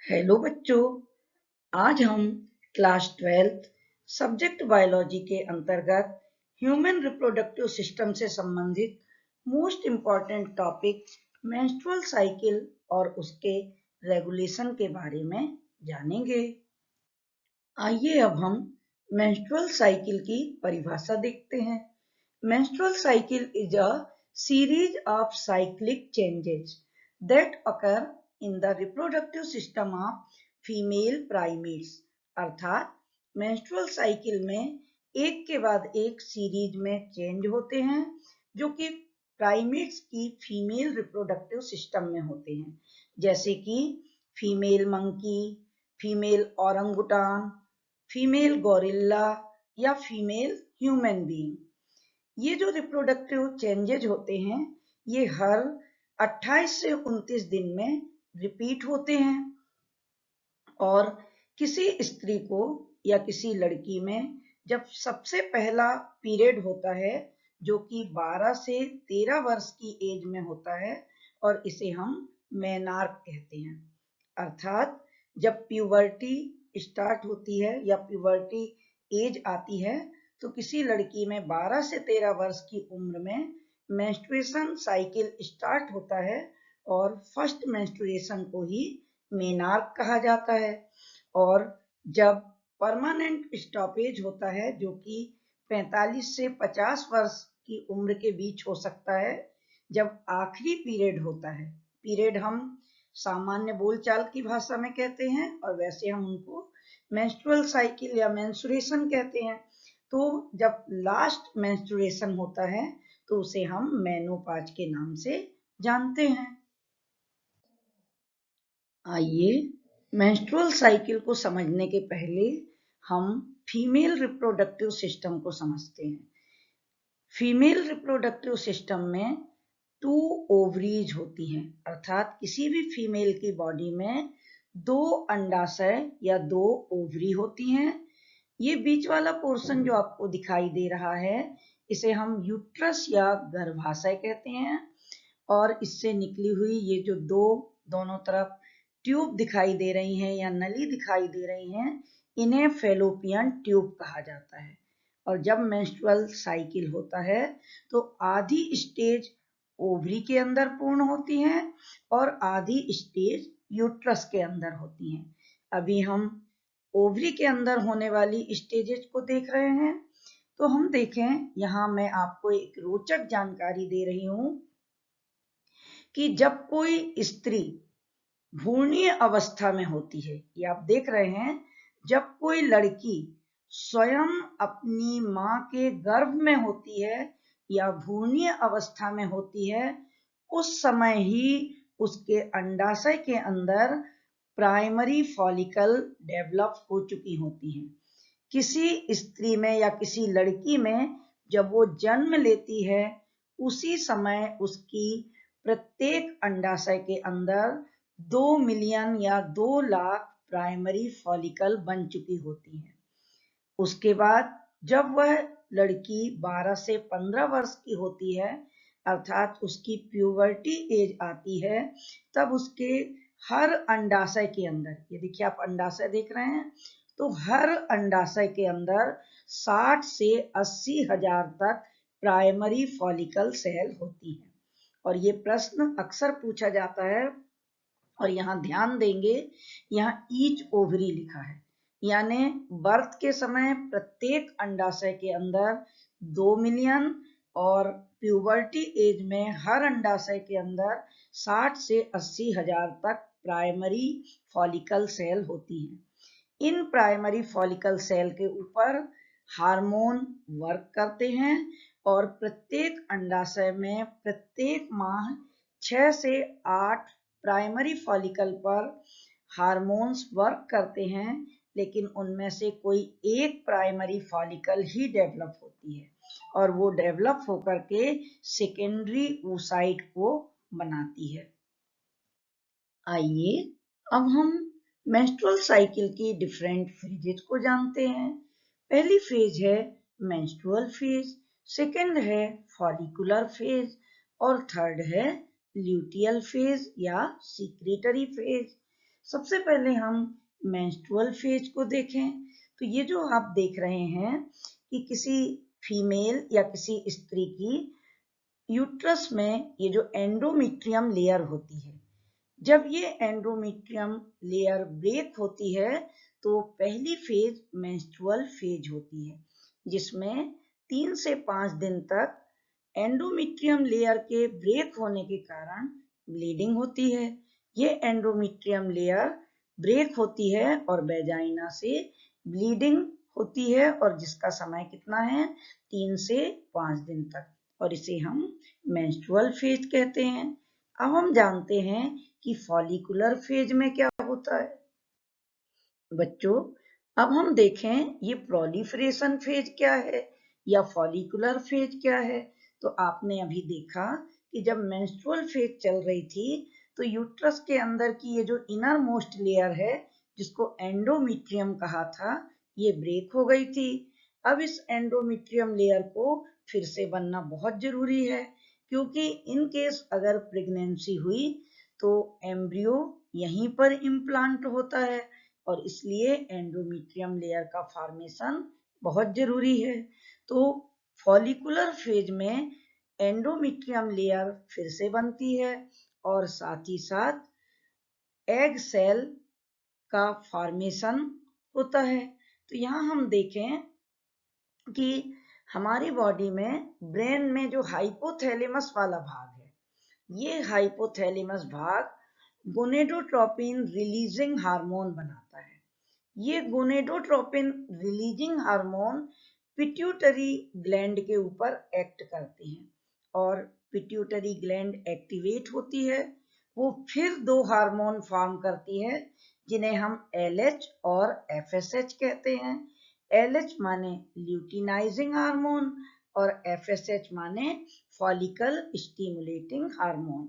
Hello बच्चों, आज हम क्लास 12 सब्जेक्ट बायोलॉजी के अंतर्गत ह्यूमन रिप्रोडक्टिव सिस्टम से संबंधित most important topic menstrual cycle और उसके रेगुलेशन के बारे में जानेंगे। आइए अब हम मेंस्ट्रुअल साइकिल की परिभाषा देखते हैं। Menstrual cycle is a series of cyclic changes that occur in the reproductive system of female primates। अर्थात menstrual cycle में एक के बाद एक सीरीज में चेंज होते हैं जो कि प्राइमेट्स की फीमेल रिप्रोडक्टिव सिस्टम में होते हैं, जैसे कि female monkey, female orangutan, female gorilla या फीमेल ह्यूमन बीइंग। ये जो रिप्रोडक्टिव चेंजेज होते हैं ये हर 28 से 29 दिन में रिपीट होते हैं और किसी स्त्री को या किसी लड़की में जब सबसे पहला पीरियड होता है जो कि 12 से 13 वर्ष की एज में होता है और इसे हम मेनार्क कहते हैं। अर्थात जब प्यूबर्टी स्टार्ट होती है या प्यूबर्टी एज आती है तो किसी लड़की में 12 से 13 वर्ष की उम्र में मेंस्ट्रुएशन साइकिल स्टार्ट होता है और फर्स्ट मेंस्ट्रुएशन को ही मेनार्क कहा जाता है। और जब परमानेंट स्टॉपेज होता है जो कि 45 से 50 वर्ष की उम्र के बीच हो सकता है, जब आखिरी पीरियड होता है, पीरियड हम सामान्य बोलचाल की भाषा में कहते हैं और वैसे हम उनको मेंस्ट्रुअल साइकिल या मेंस्ट्रुएशन कहते हैं। तो जब लास्ट मेंस्ट्रुएशन होता है तो उसे हम मेनोपॉज के नाम से जानते हैं। आइए मेंस्ट्रुअल साइकिल को समझने के पहले हम फीमेल रिप्रोडक्टिव सिस्टम को समझते हैं। फीमेल रिप्रोडक्टिव सिस्टम में 2 ओवरीज होती हैं, अर्थात किसी भी फीमेल की बॉडी में 2 अंडाशय या 2 ओवरी होती हैं। ये बीच वाला पोर्शन जो आपको दिखाई दे रहा है इसे हम यूट्रस या गर्भाशय कहते हैं और इससे निकली हुई ये जो दोनों तरफ ट्यूब दिखाई दे रही हैं या नली दिखाई दे रही हैं इन्हें फैलोपियन ट्यूब कहा जाता है। और जब मेंस्ट्रुअल साइकिल होता है तो आधी स्टेज ओवरी के अंदर पूर्ण होती हैं और आधी स्टेज यूट्रस के अंदर होती हैं। अभी हम ओवरी के अंदर होने वाली स्टेजेस को देख रहे हैं। तो हम देखें, यहाँ मैं आपको एक रोचक जानकारी दे रही हूँ कि जब कोई स्त्री भ्रूणीय अवस्था में होती है, ये आप देख रहे हैं, जब कोई लड़की स्वयं अपनी माँ के गर्भ में होती है या भ्रूणीय अवस्था में होती है, उस समय ही उसके अंडाशय के अंदर प्राइमरी फॉलिकल डेवलप हो चुकी होती है। किसी स्त्री में या किसी लड़की में जब वो जन्म लेती है उसी समय उसकी प्रत्येक अंडाशय के अंदर 2 मिलियन या 2 लाख प्राइमरी फॉलिकल बन चुकी होती हैं। उसके बाद जब वह लड़की 12 से 15 वर्ष की होती है, अर्थात उसकी प्यूबर्टी एज आती है, तब उसके हर अंडाशय के अंदर, ये देखिए आप अंडाशय देख रहे हैं, तो हर अंडाशय के अंदर 60 से 80 हजार तक प्राइमरी फॉलिकल सेल होती हैं। और ये प्रश्न अक्सर पूछा जाता है और यहाँ ध्यान देंगे, यहाँ ईच ओवरी लिखा है, यानी बर्थ के समय प्रत्येक अंडाशय के अंदर 2 मिलियन और प्यूबर्टी एज में हर अंडाशय के अंदर 60 से 80 हजार तक प्राइमरी फॉलिकल सेल होती हैं। इन प्राइमरी फॉलिकल सेल के ऊपर हार्मोन वर्क करते हैं और प्रत्येक अंडाशय में प्रत्येक माह 6 से 8 प्राइमरी फॉलिकल पर हार्मोन्स वर्क करते हैं, लेकिन उनमें से कोई एक प्राइमरी फॉलिकल ही डेवलप होती है और वो डेवलप होकर के सेकेंडरी oocyte को बनाती है। आइए अब हम मेंस्ट्रुअल साइकिल की डिफरेंट फेजेस को जानते हैं। पहली फेज है मेंस्ट्रुअल फेज, सेकंड है फॉलिकुलर फेज और थर्ड है ल्यूटियल फेज या सीक्रेटरी फेज। सबसे पहले हम मेंस्ट्रुअल फेज को देखें तो ये जो आप देख रहे हैं कि किसी फीमेल या किसी स्त्री की यूट्रस में ये जो एंडोमेट्रियम लेयर होती है, जब ये एंडोमेट्रियम लेयर ब्रेक होती है तो पहली फेज मेंस्ट्रुअल फेज होती है, जिसमें 3 से 5 दिन तक एंडोमेट्रियम लेयर के ब्रेक होने के कारण ब्लीडिंग होती है। ये एंडोमेट्रियम लेयर ब्रेक होती है और वेजाइना से ब्लीडिंग होती है और जिसका समय कितना है 3 से 5 दिन तक, और इसे हम मेंस्ट्रुअल फेज कहते हैं। अब हम जानते हैं कि फॉलिकुलर फेज में क्या होता है। बच्चों, अब हम देखें ये प्रोलिफरेशन फेज क्या है या फॉलिकुलर फेज क्या है। तो आपने अभी देखा कि जब मेंस्ट्रुअल फेज चल रही थी तो यूट्रस के अंदर की ये जो इनर मोस्ट लेयर है जिसको एंडोमेट्रियम कहा था, ये ब्रेक हो गई थी। अब इस एंडोमेट्रियम लेयर को फिर से बनना बहुत जरूरी है, क्योंकि इन केस अगर प्रेगनेंसी हुई तो एम्ब्रियो यहीं पर इम्प्लांट होता है और इसलिए एंडोमेट्रियम लेयर का फॉर्मेशन बहुत जरूरी है। तो फॉलिकुलर फेज में एंडोमेट्रियम लेयर फिर से बनती है और साथ ही साथ एग सेल का फॉर्मेशन होता है। तो यहाँ हम देखें कि हमारी बॉडी में ब्रेन में जो हाइपोथैलेमस वाला भाग है, ये हाइपोथैलेमस भाग गोनेडोट्रोपिन रिलीजिंग हार्मोन बनाता है। ये gonadotropin releasing hormone pituitary gland के ऊपर एक्ट करते हैं और पिट्यूटरी ग्लैंड एक्टिवेट होती है। वो फिर 2 हार्मोन फॉर्म करती है जिन्हें हम LH और FSH कहते हैं। LH माने ल्यूटिनाइजिंग हार्मोन और FSH माने फॉलिकल स्टिमुलेटिंग हार्मोन।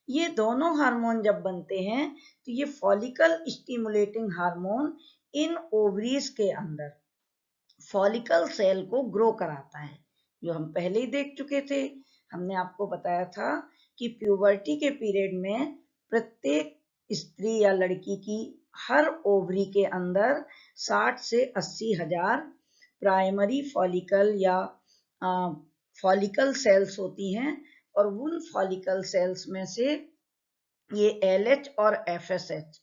ये दोनों हार्मोन जब बनते हैं तो ये फॉलिकल स्टिमुलेटिंग हार्मोन इन ओवरीज के अंदर फॉलिकल सेल को ग्रो कराता है, जो हम पहले ही देख चुके थे। हमने आपको बताया था कि प्यूबर्टी के पीरियड में प्रत्येक स्त्री या लड़की की हर ओवरी के अंदर 60 से 80 हजार प्राइमरी फॉलिकल या फॉलिकल सेल्स होती हैं और उन फॉलिकल सेल्स में से ये LH और FSH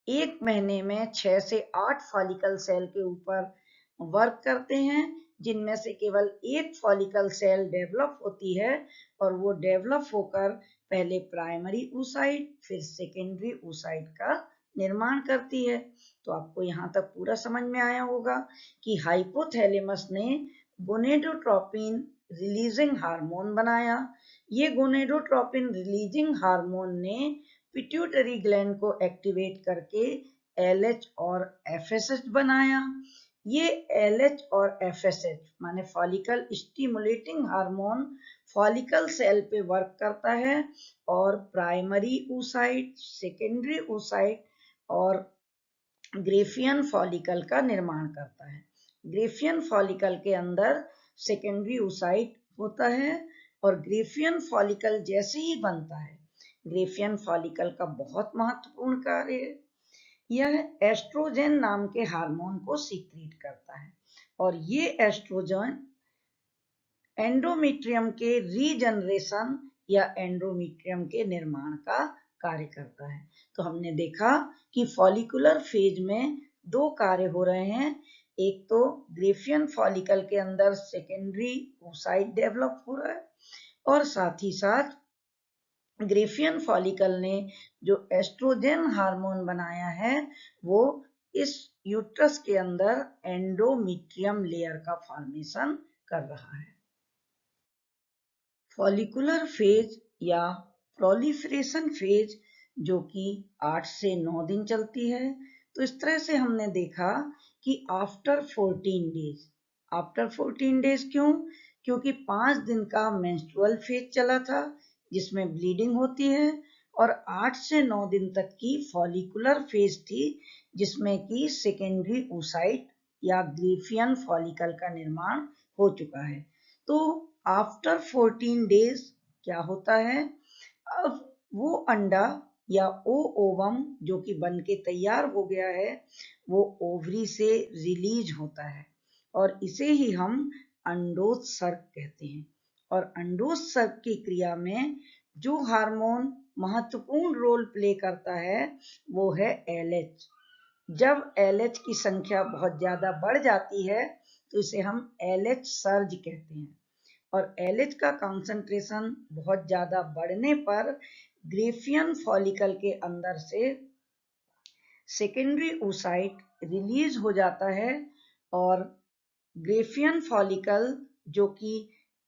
एक महीने में 6 से 8 फॉलिकल सेल के ऊपर वर्क करते हैं, जिनमें से केवल एक फॉलिकल सेल डेवलप होती है और वो डेवलप होकर पहले प्राइमरी oocyte फिर सेकेंडरी oocyte का निर्माण करती है। तो आपको यहाँ तक पूरा समझ में आया होगा कि हाइपोथैलेमस ने गोनेडोट्रोपिन रिलीजिंग हार्मोन बनाया। ये गोनेडोट्रोपिन रिलीजिंग हार्मोन ने पिट्यूटरी ग्लैंड को एक्टिवेट करके LH और FSH बनाया। ये LH और FSH माने follicle stimulating hormone follicle cell पे वर्क करता है और प्राइमरी oocyte, सेकेंडरी oocyte और ग्रेफियन फॉलिकल का निर्माण करता है। ग्रेफियन फॉलिकल के अंदर सेकेंडरी oocyte होता है और ग्रेफियन फॉलिकल जैसे ही बनता है, ग्रेफियन फॉलिकल का बहुत महत्वपूर्ण कार्य है, यह एस्ट्रोजन नाम के हार्मोन को सीक्रेट करता है और ये एस्ट्रोजन एंडोमेट्रियम के रीजनरेशन या एंडोमेट्रियम के निर्माण का कार्य करता है। तो हमने देखा कि फॉलिकुलर फेज में 2 कार्य हो रहे हैं। एक तो ग्रेफियन फॉलिकल के अंदर सेकेंडरी oocyte डेवलप हो रहा है और साथ ही साथ ग्रेफियन फॉलिकल ने जो एस्ट्रोजन हार्मोन बनाया है वो इस यूट्रस के अंदर एंडोमेट्रियम लेयर का फॉर्मेशन कर रहा है। फॉलिकुलर फेज या प्रोलिफरेशन फेज जो कि 8 से 9 दिन चलती है। तो इस तरह से हमने देखा कि आफ्टर 14 डेज क्यों? क्योंकि 5 दिन का मेंस्ट्रुअल फेज चला था जिसमें ब्लीडिंग होती है और 8 से 9 दिन तक की फॉलिकुलर फेज थी जिसमें कि सेकेंडरी oocyte या ग्रेफियन फॉलिकल का निर्माण हो चुका है। तो आफ्टर 14 डेज क्या होता है, अब वो अंडा या ओवम जो कि बन के तैयार हो गया है वो ओवरी से रिलीज होता है और इसे ही हम अंडोत्सर्ग कहते हैं। और अंडोत्सर्ग की क्रिया में जो हार्मोन महत्वपूर्ण रोल प्ले करता है वो है LH। जब LH की संख्या बहुत ज्यादा बढ़ जाती है तो इसे हम LH सर्ज कहते हैं और LH का कंसंट्रेशन बहुत ज्यादा बढ़ने पर ग्रेफियन फॉलिकल के अंदर से सेकेंडरी oocyte रिलीज हो जाता है और ग्रेफियन फॉलिकल जो कि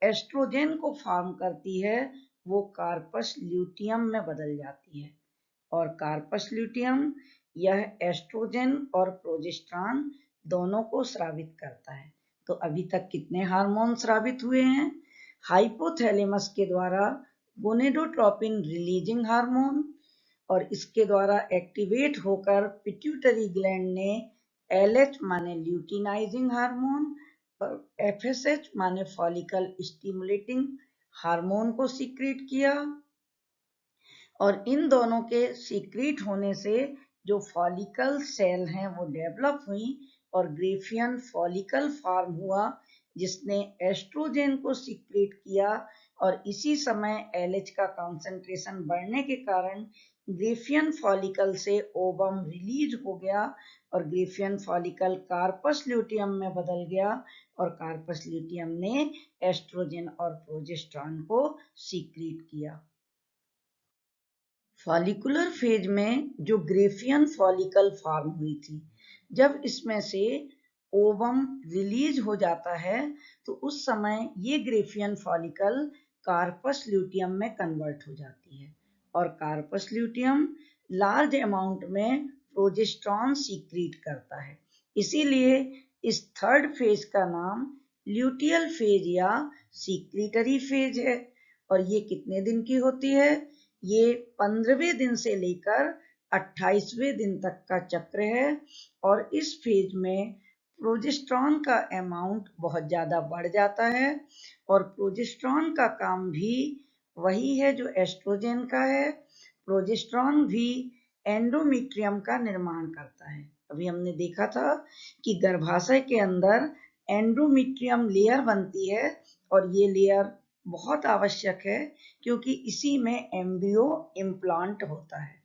एस्ट्रोजन को फॉर्म करती है वो कार्पस ल्यूटियम में बदल जाती है और कार्पस ल्यूटियम यह एस्ट्रोजन और प्रोजेस्टेरॉन दोनों को स्रावित करता है। तो अभी तक कितने हार्मोन स्रावित हुए हैं? हाइपोथैलेमस के द्वारा गोनेडोट्रोपिन रिलीजिंग हार्मोन और इसके द्वारा एक्टिवेट होकर पिट्यूटरी ग्लैंड ने LH माने ल्यूटिनाइजिंग हार्मोन और FSH माने फॉलिकल स्टिमुलेटिंग हार्मोन को सीक्रेट किया और इन दोनों के सीक्रेट होने से जो फॉलिकल सेल हैं वो डेवलप हुई और ग्रेफियन फॉलिकल फॉर्म हुआ जिसने एस्ट्रोजन को सीक्रेट किया और इसी समय LH का कंसंट्रेशन बढ़ने के कारण ग्रेफियन फॉलिकल से ओवम रिलीज हो गया और ग्रेफियन फॉलिकल कार्पस ल्यूटियम में बदल गया और कार्पस ल्यूटियम ने एस्ट्रोजन और प्रोजेस्टेरॉन को सीक्रेट किया। फॉलिकुलर फेज में जो ग्रेफियन फॉलिकल फॉर्म हुई थी, जब इसमें से ओवम रिलीज हो जाता है तो उस समय ये ग्रेफियन फॉलिकल कार्पस ल्यूटियम में कन्वर्ट हो जाती है और कार्पस ल्यूटियम लार्ज अमाउंट में प्रोजेस्टेरॉन सीक्रेट करता है। इसीलिए इस थर्ड फेज का नाम ल्यूटियल फेज या सीक्रेटरी फेज है और ये कितने दिन की होती है? ये 15वें दिन से लेकर 28वें दिन तक का चक्र है और इस फेज में प्रोजेस्टेरॉन का अमाउंट बहुत ज्यादा बढ़ जाता है और प्रोजेस्टेरॉन का काम भी वही है जो एस्ट्रोजन का है। प्रोजेस्टेरॉन भी एंडोमेट्रियम का निर्माण करता है। अभी हमने देखा था कि गर्भाशय के अंदर एंडोमेट्रियम लेयर बनती है और ये लेयर बहुत आवश्यक है क्योंकि इसी में एम्ब्रियो इम्प्लांट होता है।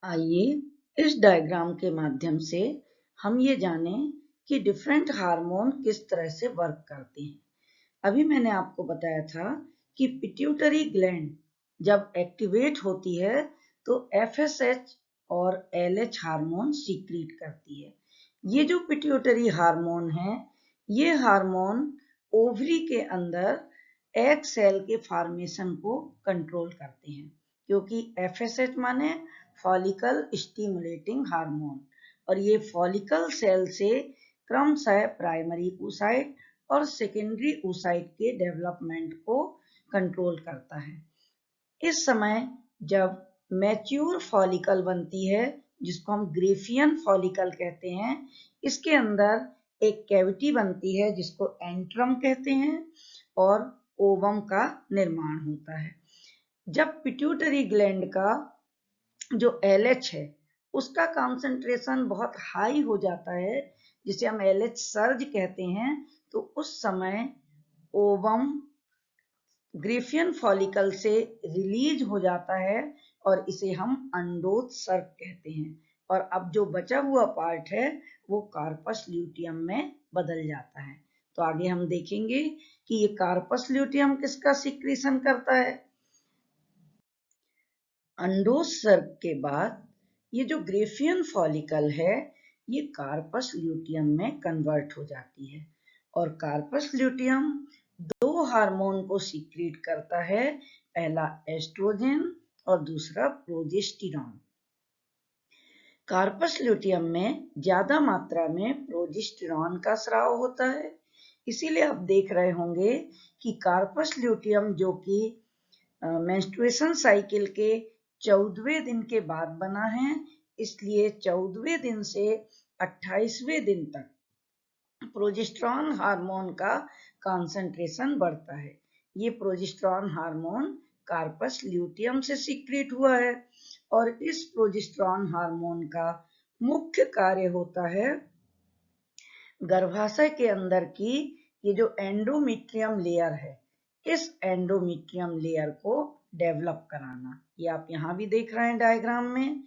आइए इस डायग्राम के माध्यम से हम ये जानें कि डिफरेंट हार्मोन किस तरह से वर्क करते हैं। अभी मैंने आपको बताया था कि पिट्यूटरी ग्लैंड जब एक्टिवेट होती है तो FSH और LH हार्मोन सीक्रेट करती है। ये जो पिट्यूटरी हार्मोन है ये हार्मोन ओवरी के अंदर एग सेल के फॉर्मेशन को कंट्रोल करते हैं क्योंकि FSH माने फॉलिकल स्टिमुलेटिंग हार्मोन और ये फॉलिकल सेल से क्रमशः प्राइमरी oocyte और सेकेंडरी oocyte के डेवलपमेंट को कंट्रोल करता है। इस समय जब मैच्योर फॉलिकल बनती है जिसको हम ग्रेफियन फॉलिकल कहते हैं, इसके अंदर एक कैविटी बनती है जिसको एंट्रम कहते हैं और ओवम का निर्माण होता है। जब पिट्यूटरी ग्लैंड का जो LH है उसका कंसंट्रेशन बहुत हाई हो जाता है जिसे हम LH सर्ज कहते हैं तो उस समय ओवम ग्रेफियन फॉलिकल से रिलीज हो जाता है और इसे हम अंडोत्सर्ग कहते हैं और अब जो बचा हुआ पार्ट है वो कार्पस ल्यूटियम में बदल जाता है। तो आगे हम देखेंगे कि ये कार्पस ल्यूटियम किसका सीक्रेशन करता है। अंडोत्सर्ग के बाद ये जो ग्रेफियन फॉलिकल है ये कार्पस ल्यूटियम में कन्वर्ट हो जाती है और कार्पस ल्यूटियम दो हार्मोन को सीक्रेट करता है, पहला एस्ट्रोजन और दूसरा प्रोजेस्टेरॉन। कार्पस ल्यूटियम में ज्यादा मात्रा में प्रोजेस्टेरॉन का स्राव होता है, इसीलिए आप देख रहे होंगे कि कार्पस ल्यूटियम जो कि मेंस्ट्रुएशन साइकिल के 14वें दिन के बाद बना है, इसलिए 14वें दिन से 28वें दिन तक प्रोजेस्टेरॉन हार्मोन का कंसंट्रेशन बढ़ता है। ये प्रोजेस्टेरॉन हार्मोन कार्पस ल्यूटियम से सीक्रेट हुआ है। और इस प्रोजेस्टेरॉन हार्मोन का मुख्य कार्य होता है गर्भाशय के अंदर की ये जो एंडोमेट्रियम लेयर है, इस एंडोमेट्रियम लेयर को डेवलप कराना। ये आप यहाँ भी देख रहे हैं डायग्राम में।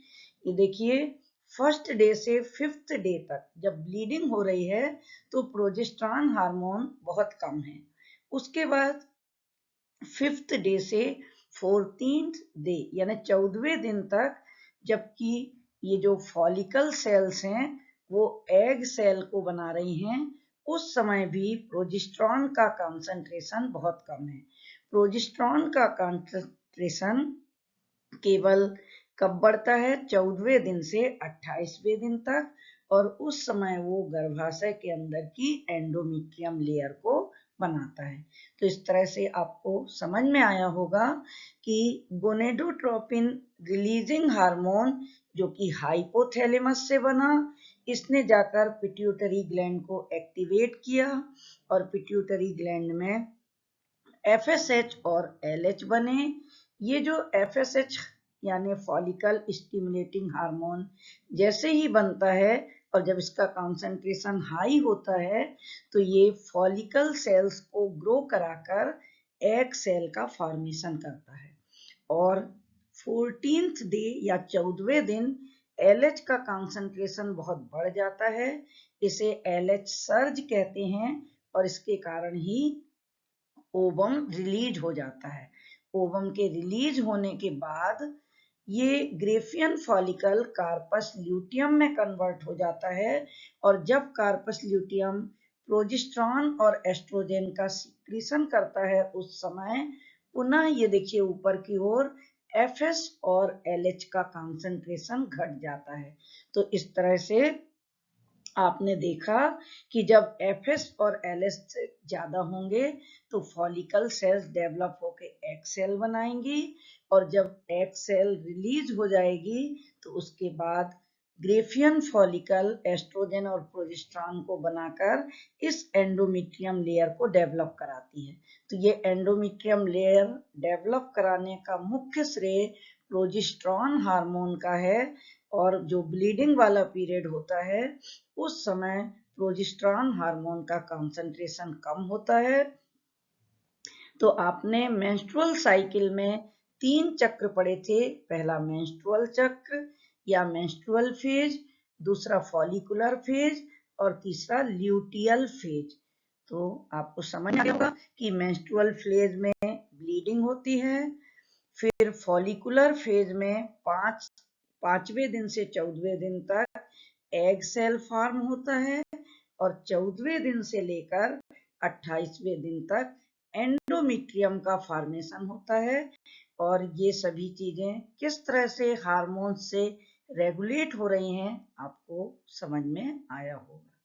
ये देखिए, फर्स्ट डे से फिफ्थ डे तक जब ब्लीडिंग हो रही है तो प्रोजेस्टेरॉन हार्मोन बहुत कम है। उसके बाद फिफ्थ डे से 14th डे यानी 14वें दिन तक, जबकि ये जो फॉलिकल सेल्स हैं वो एग सेल को बना रही हैं, उस समय भी प्रोजेस्टेरॉन का कंसंट्रेशन बहुत कम है। प्रोजेस्टेरॉन का कंसंट्रेशन केवल कब बढ़ता है? 14वें दिन से 28वें दिन तक, और उस समय वो गर्भाशय के अंदर की एंडोमेट्रियम लेयर को बनाता है। तो इस तरह से आपको समझ में आया होगा कि गोनेडोट्रोपिन रिलीजिंग हार्मोन जो कि हाइपोथैलेमस से बना, इसने जाकर पिट्यूटरी ग्लैंड को एक्टिवेट किया और पिट्यूटरी ग्लैंड में FSH और LH बने। ये जो FSH यानी फॉलिकल स्टिमुलेटिंग हार्मोन जैसे ही बनता है और जब इसका कंसंट्रेशन हाई होता है तो ये फॉलिकल सेल्स को ग्रो कराकर एग सेल का फॉर्मेशन करता है। और 14th डे या 14वें दिन LH का कंसंट्रेशन बहुत बढ़ जाता है। इसे LH सर्ज कहते हैं और इसके कारण ही ओवम रिलीज हो जाता है। ओवम के रिलीज होने के बाद ये ग्रेफियन फॉलिकल कार्पस ल्यूटियम में कन्वर्ट हो जाता है, और जब कार्पस ल्यूटियम प्रोजेस्टेरॉन और एस्ट्रोजन का सीक्रेशन करता है उस समय पुनः ये देखिए ऊपर की ओर FS और LH का कंसंट्रेशन घट जाता है। तो इस तरह से आपने देखा कि जब FS और LS से ज्यादा होंगे तो फॉलिकल सेल्स डेवलप होकर एग सेल बनाएंगी, और जब एग सेल रिलीज हो जाएगी तो उसके बाद ग्रेफियन फॉलिकल एस्ट्रोजन और प्रोजेस्टेरॉन को बनाकर इस एंडोमेट्रियम लेयर को डेवलप कराती है। तो ये एंडोमेट्रियम लेयर डेवलप कराने का मुख्य श्रेय प्रोजेस्टेरॉन हार्मोन का है, और जो ब्लीडिंग वाला पीरियड होता है उस समय प्रोजेस्टेरॉन हार्मोन का कंसंट्रेशन कम होता है। तो आपने मेंस्ट्रुअल साइकिल में 3 चक्र पढ़े थे। पहला मेंस्ट्रुअल चक्र या मेंस्ट्रुअल फेज, दूसरा फॉलिकुलर फेज और तीसरा ल्यूटियल फेज। तो आपको समझ आ गया होगा कि मेंस्ट्रुअल फेज में ब्लीडिंग होती है, फिर फॉलिकुलर फेज में 5वें दिन से 14वें दिन तक एग सेल फॉर्म होता है, और 14वें दिन से लेकर 28वें दिन तक एंडोमेट्रियम का फॉर्मेशन होता है। और ये सभी चीजें किस तरह से हार्मोन से रेगुलेट हो रही हैं आपको समझ में आया होगा।